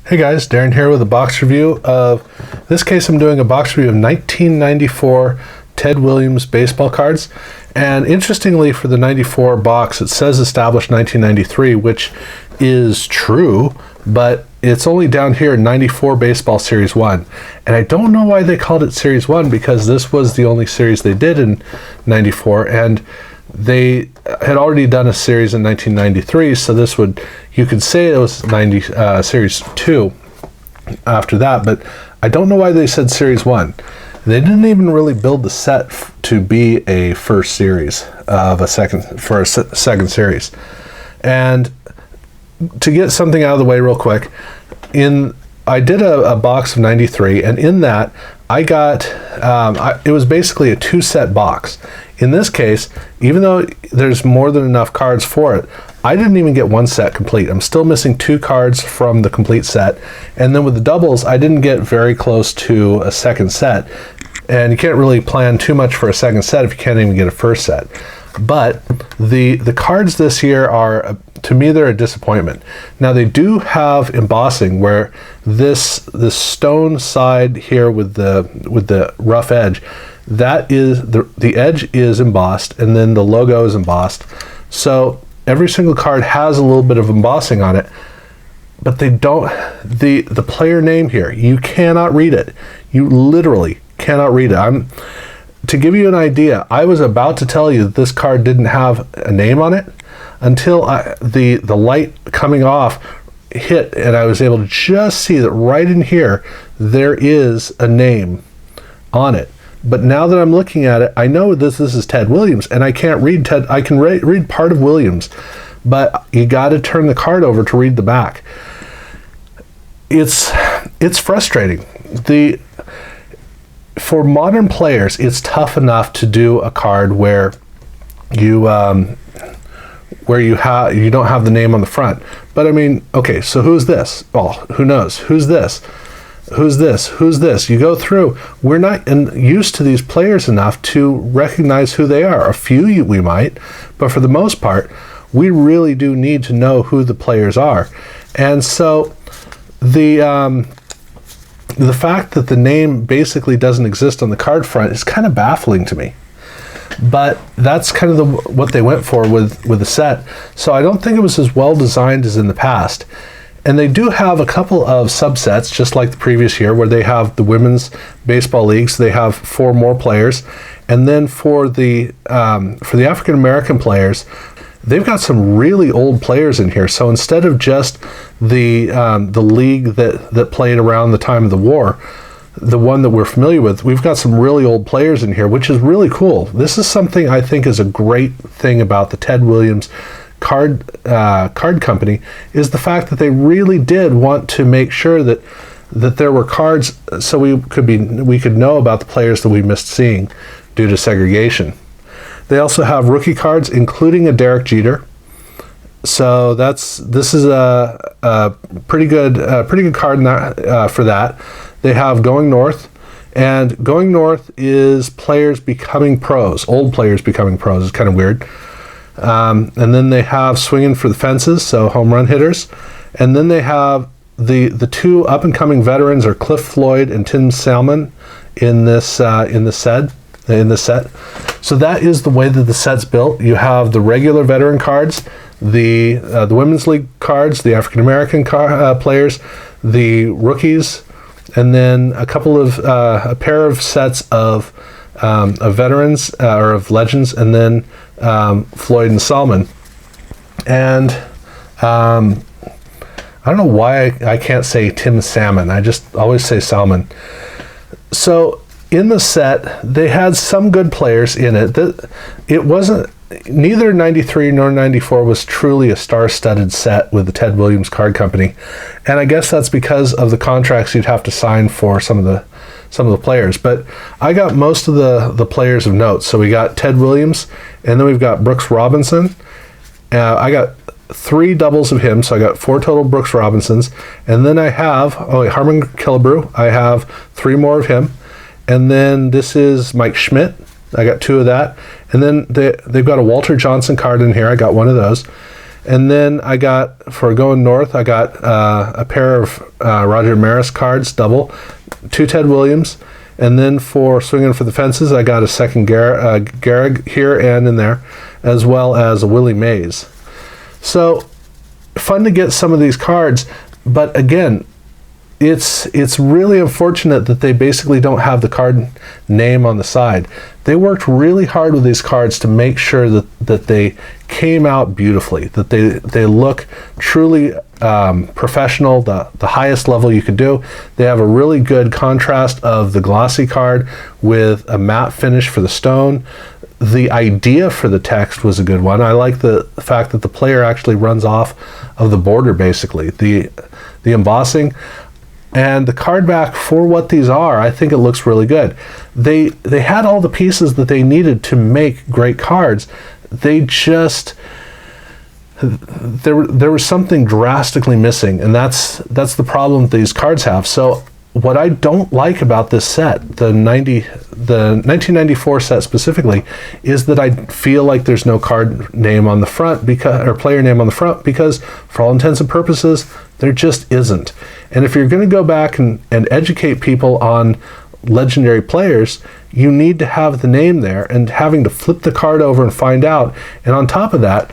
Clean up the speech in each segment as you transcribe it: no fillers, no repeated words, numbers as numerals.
Hey guys, Darren here with a box review of, in this case I'm doing a box review of 1994 Ted Williams baseball cards. And interestingly, for the 94 box, it says established 1993, which is true, but it's only down here, 94 Baseball Series 1. And I don't know why they called it Series 1, because this was the only series they did in 94, and they had already done a series in 1993, so this would, you could say it was Series 2 after that, but I don't know why they said Series 1. They didn't even really build the set to be a first series of a second series. And to get something out of the way real quick, I did a box of 93, and in that I got, it was basically a 2-set box. In this case, even though there's more than enough cards for it, I didn't even get one set complete. I'm still missing 2 cards from the complete set. And then with the doubles, I didn't get very close to a second set. And you can't really plan too much for a second set if you can't even get a first set. But the cards this year are, to me, they're a disappointment. Now they do have embossing, where this stone side here with the rough edge, that is the edge is embossed, and then the logo is embossed. So every single card has a little bit of embossing on it, but they don't, the player name here, you cannot read it. You literally cannot read it. To give you an idea, I was about to tell you that this card didn't have a name on it until the light coming off hit, and I was able to just see that right in here there is a name on it. But now that I'm looking at it, I know this is Ted Williams, and I can't read Ted. I can read part of Williams, but you got to turn the card over to read the back. It's frustrating. For modern players, it's tough enough to do a card where you don't have the name on the front. But I mean, okay, so who's this? Well, who knows? Who's this? Who's this? Who's this? You go through. We're not used to these players enough to recognize who they are. A few we might, but for the most part, we really do need to know who the players are. And so the fact that the name basically doesn't exist on the card front is kind of baffling to me. But that's kind of what they went for with the set. So I don't think it was as well designed as in the past. And they do have a couple of subsets, just like the previous year, where they have the women's baseball leagues. They have 4 more players, and then for the African American players, they've got some really old players in here. So instead of just the league that played around the time of the war, the one that we're familiar with, we've got some really old players in here, which is really cool. This is something I think is a great thing about the Ted Williams card company, is the fact that they really did want to make sure that there were cards, so we could know about the players that we missed seeing due to segregation. They also have rookie cards, including a Derek Jeter. So this is a pretty good card for that. They have Going North, and Going North is players becoming pros, old players becoming pros. It's kind of weird. And then they have Swinging for the Fences, so home run hitters. And then they have the 2 up-and-coming veterans are Cliff Floyd and Tim Salmon in the set. So that is the way that the set's built. You have the regular veteran cards, the Women's League cards, the African American players, the rookies, and then a pair of sets of veterans or of legends, and then Floyd and Salmon. And I don't know why I can't say Tim Salmon. I just always say Salmon. So in the set, they had some good players in it. It wasn't, neither 93 nor 94 was truly a star-studded set with the Ted Williams Card Company. And I guess that's because of the contracts you'd have to sign for some of the players. But I got most of the players of note. So we got Ted Williams, and then we've got Brooks Robinson. I got 3 doubles of him, so I got 4 total Brooks Robinsons. And then I have Harmon Killebrew. I have 3 more of him. And then this is Mike Schmidt. I got 2 of that. And then they've got a Walter Johnson card in here. I got 1 of those. And then I got, for going north, I got a pair of Roger Maris cards, double, 2 Ted Williams. And then for swinging for the fences, I got a second Gehrig here and in there, as well as a Willie Mays. So fun to get some of these cards, but again, it's really unfortunate that they basically don't have the card name on the side. They worked really hard with these cards to make sure that they came out beautifully, that they look truly professional, the highest level you could do. They have a really good contrast of the glossy card with a matte finish for the stone. The idea for the text was a good one. I like the fact that the player actually runs off of the border, basically. The embossing and the card back, for what these are, I think it looks really good. They had all the pieces that they needed to make great cards. They just, there was something drastically missing, and that's the problem these cards have. So what I don't like about this set, the 1994 set specifically, is that I feel like there's no card name on the front, or player name on the front, because for all intents and purposes, there just isn't. And if you're going to go back and educate people on legendary players, you need to have the name there, and having to flip the card over and find out. And on top of that,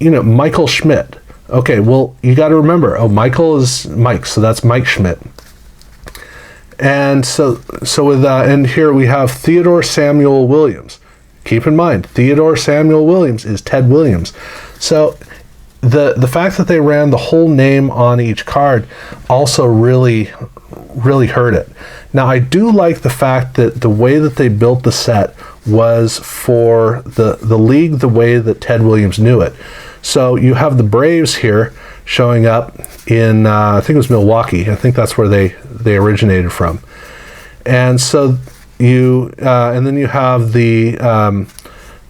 Michael Schmidt. Okay, well, you got to remember, Michael is Mike, so that's Mike Schmidt. And so with and here we have Theodore Samuel Williams. Keep in mind, Theodore Samuel Williams is Ted Williams. So the fact that they ran the whole name on each card also really hurt it. Now, I do like the fact that the way that they built the set was for the league the way that Ted Williams knew it. So you have the Braves here showing up in, I think it was Milwaukee. I think that's where they originated from. And so and then you have the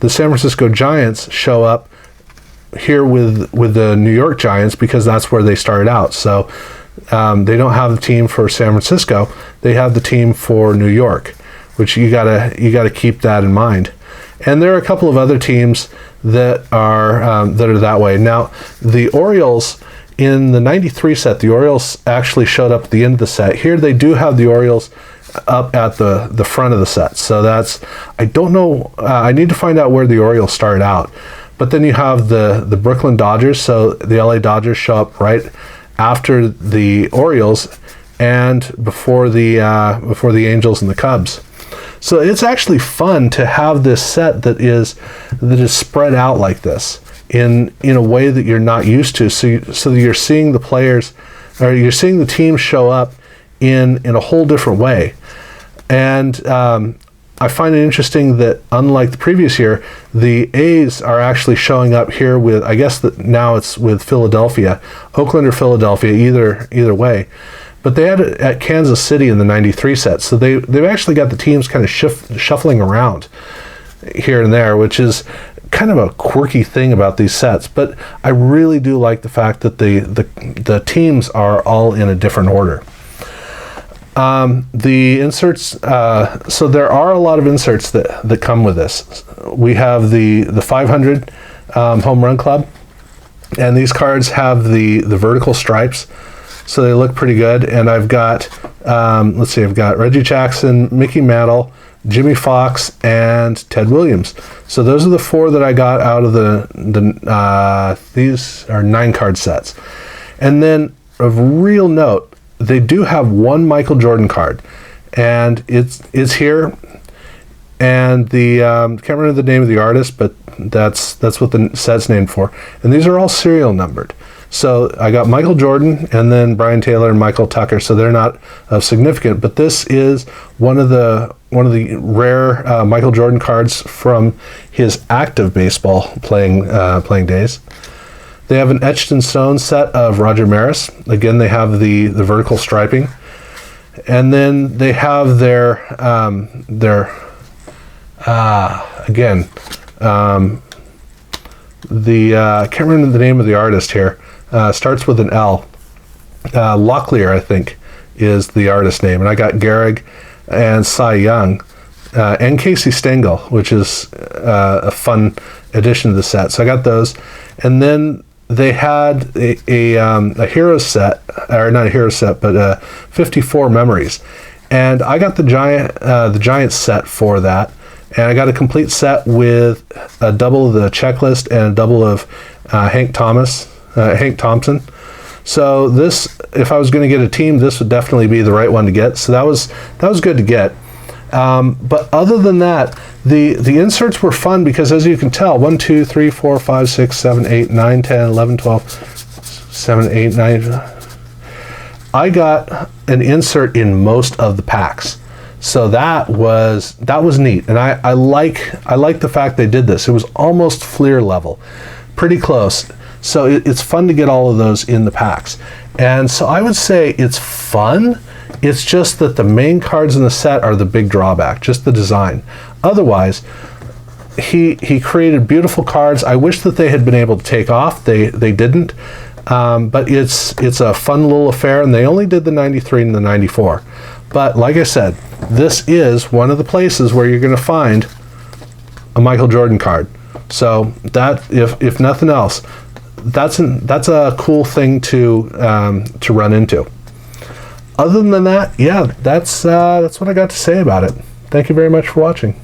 San Francisco Giants show up here with the New York Giants, because that's where they started out. So they don't have the team for San Francisco; they have the team for New York, which you gotta keep that in mind. And there are a couple of other teams that are that way. Now, the Orioles in the '93 set, the Orioles actually showed up at the end of the set. Here they do have the Orioles up at the front of the set. So I don't know. I need to find out where the Orioles started out. But then you have the Brooklyn Dodgers, so the LA Dodgers show up right after the Orioles and before the Angels and the Cubs. So it's actually fun to have this set that is spread out like this in a way that you're not used to. So that you're seeing the players, or you're seeing the team show up in a whole different way. And I find it interesting that, unlike the previous year, the A's are actually showing up here with, I guess that now it's with Philadelphia, Oakland or Philadelphia, either way. But they had it at Kansas City in the '93 set, so they've actually got the teams kind of shuffling around here and there, which is kind of a quirky thing about these sets. But I really do like the fact that the teams are all in a different order. The inserts, so there are a lot of inserts that come with this. We have the 500 Home Run Club, and these cards have the vertical stripes, so they look pretty good. And I've got, I've got Reggie Jackson, Mickey Mantle, Jimmy Fox, and Ted Williams. So those are the 4 that I got out of these are 9-card sets. And then, of real note, they do have one Michael Jordan card, and it's here. And can't remember the name of the artist, but that's what the set's named for. And these are all serial numbered. So I got Michael Jordan, and then Brian Taylor and Michael Tucker. So they're not significant, but this is one of the rare Michael Jordan cards from his active baseball playing days. They have an etched in stone set of Roger Maris. Again, they have the vertical striping, and then they have their I can't remember the name of the artist here. Starts with an L. Locklear, I think, is the artist name, and I got Gehrig and Cy Young. and Casey Stengel, which is a fun addition to the set. So I got those, and then they had a hero set, or not a hero set, but 54 memories, and I got the giant set for that, and I got a complete set with a double of the checklist and a double of Hank Thompson. So this, if I was going to get a team, this would definitely be the right one to get. So that was good to get. But other than that, the inserts were fun because, as you can tell, 1, 2, 3, 4, 5, 6, 7, 8, 9, 10, 11, 12, 7, 8, 9. I got an insert in most of the packs. So that was neat. And I like the fact they did this. It was almost Fleer level, pretty close. So it's fun to get all of those in the packs. And so I would say it's fun. It's just that the main cards in the set are the big drawback, just the design. Otherwise, he created beautiful cards. I wish that they had been able to take off. They didn't. But it's a fun little affair, and they only did the 93 and the 94. But like I said, this is one of the places where you're going to find a Michael Jordan card. So that, if nothing else, that's a cool thing to run into. Other than that, yeah, that's what I got to say about it. Thank you very much for watching.